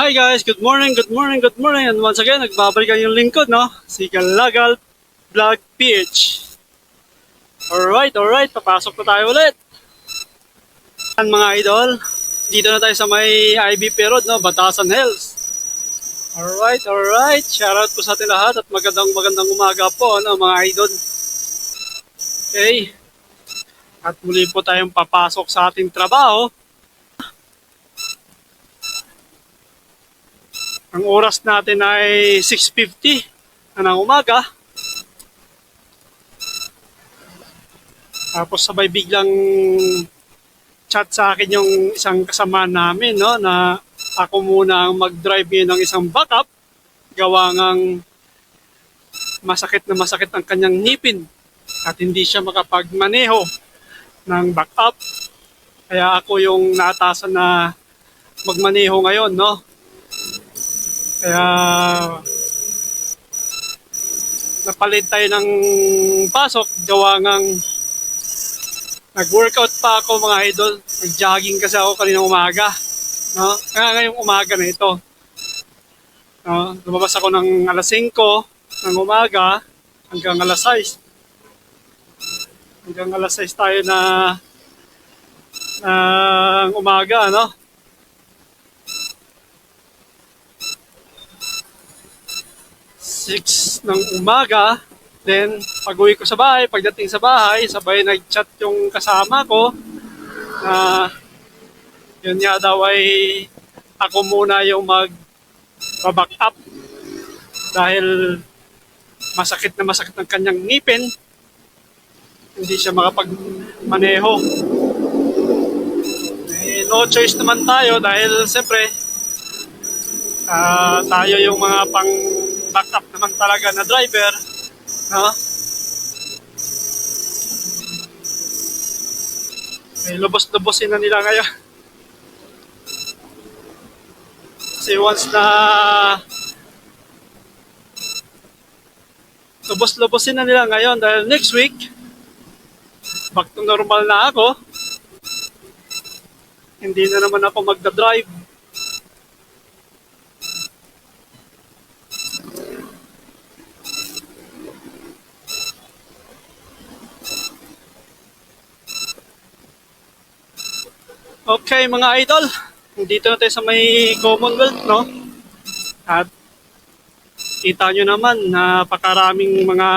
Hi guys, good morning, good morning, good morning. And once again, nagbabalik ang yung lingkod, no? Si Galagal Vlog PH. Alright, papasok na tayo ulit. Yan mga idol, dito na tayo sa may IBP Road, no? Batasan Hills. Alright. Shoutout po sa ating lahat at magandang umaga po, no, mga idol. Okay. At muli po tayong papasok sa ating trabaho. Ang oras natin ay 6:50 ng umaga. Tapos sabay biglang chat sa akin yung isang kasama namin, no, na ako muna ang mag-drive ngayon ng isang backup. Gawa ngang masakit ang kanyang ngipin at hindi siya makapagmaneho ng backup. Kaya ako yung naatasan na magmaneho ngayon, no. Kaya napalit tayo ng pasok, gawa ngang nag-workout pa ako mga idol. Nag-jogging kasi ako kaninang umaga, no? Ngayong umaga na ito, no? Lumabas ako ng alas 5 ng umaga hanggang alas 6. Hanggang alas 6 tayo na umaga, no? Ng umaga. Then pag-uwi ko sa bahay, pagdating sa bahay, sabay nag-chat yung kasama ko na yun nga daw ay ako muna yung mag-back up dahil masakit ang kanyang ngipin, hindi siya makapagmaneho. No choice naman tayo dahil siyempre tayo yung mga pang backup naman talaga na driver, no? Lubos-lubosin na nila ngayon. Kasi once na lubos-lubosin na nila ngayon dahil next week back to normal na ako. Hindi na naman ako magda-drive. Okay mga idol, dito na tayo sa may Commonwealth, no? At kita nyo naman, napakaraming mga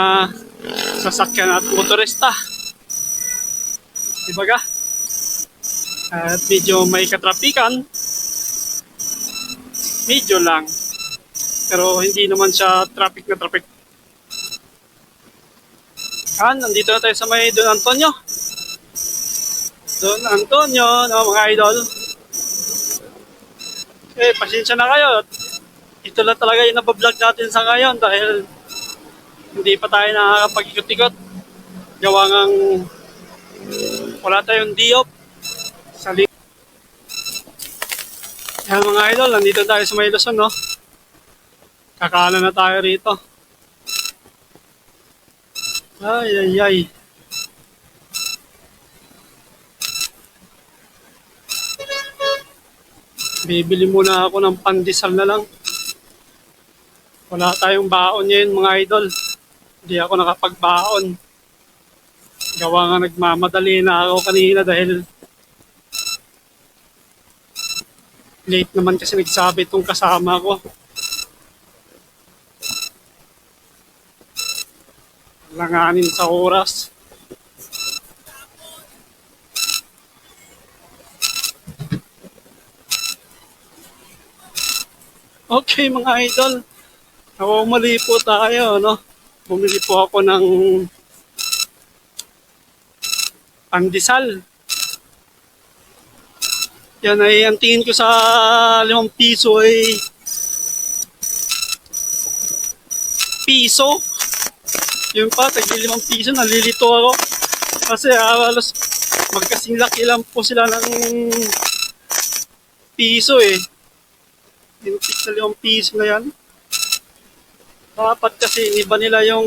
sasakyan at motorista. Diba ga? At medyo may katrapikan. Medyo lang. Pero hindi naman siya traffic na traffic. Nandito na tayo sa may Don Antonio. Don Antonio, no, mga idol. Pasensya na kayo. Ito lang talaga yung nabablog natin sa ngayon dahil hindi pa tayo nakakapag-ikot-ikot. Gawa ngang wala tayong diop sa yan mga idol, nandito tayo sa may Luzon, no. Kakaanan na tayo rito. Ay. Bibili muna ako ng pandesal na lang. Wala tayong baon ngayon mga idol. Hindi ako nakapagbaon. Gawa nga nagmamadali na ako kanina dahil late naman kasi nagsabi itong kasama ko. Langanin sa oras. Okay mga idol, mali po tayo, no? Bumili po ako ng pandesal. Yan ay, ang tingin ko sa 5 piso ay piso. Yun pa, tagi 5 piso, nalilito ako. Kasi halos magkasing laki lang po sila ng piso eh. Tintik na 5 piso na yan. Dapat kasi iniba nila yung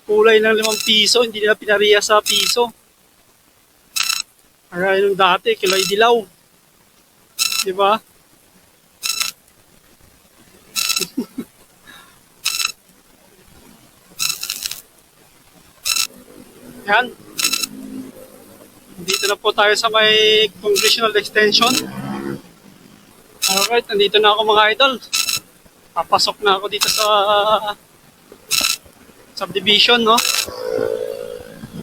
kulay ng 5 piso, hindi nila pinariya sa piso. Kaya nung dati, kilay dilaw. Diba? Yan. Dito na po tayo sa may congressional extension. Alright, nandito na ako mga idol. Papasok na ako dito sa subdivision, no?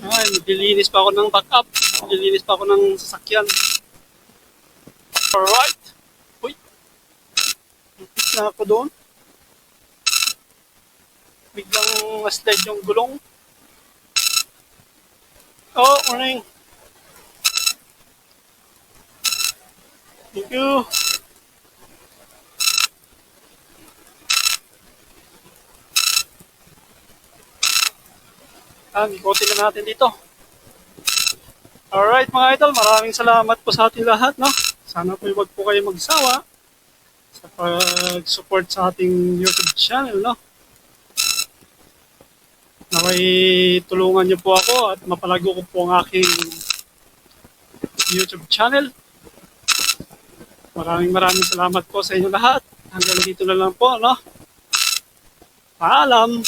Ay, maglilinis pa ako ng backup. Maglilinis pa ako ng sasakyan. Alright. Uy. Ipit na ako doon. Biglang slide yung gulong. Oh, morning. Thank you. Ikotin na natin dito. Alright mga idol, maraming salamat po sa ating lahat, no? Sana po wag po kayo magsawa sa pag-support sa ating YouTube channel, no? Naway tulungan niyo po ako at mapalago ko po ang aking YouTube channel. Maraming salamat po sa inyo lahat. Hanggang dito na lang po, no? Paalam!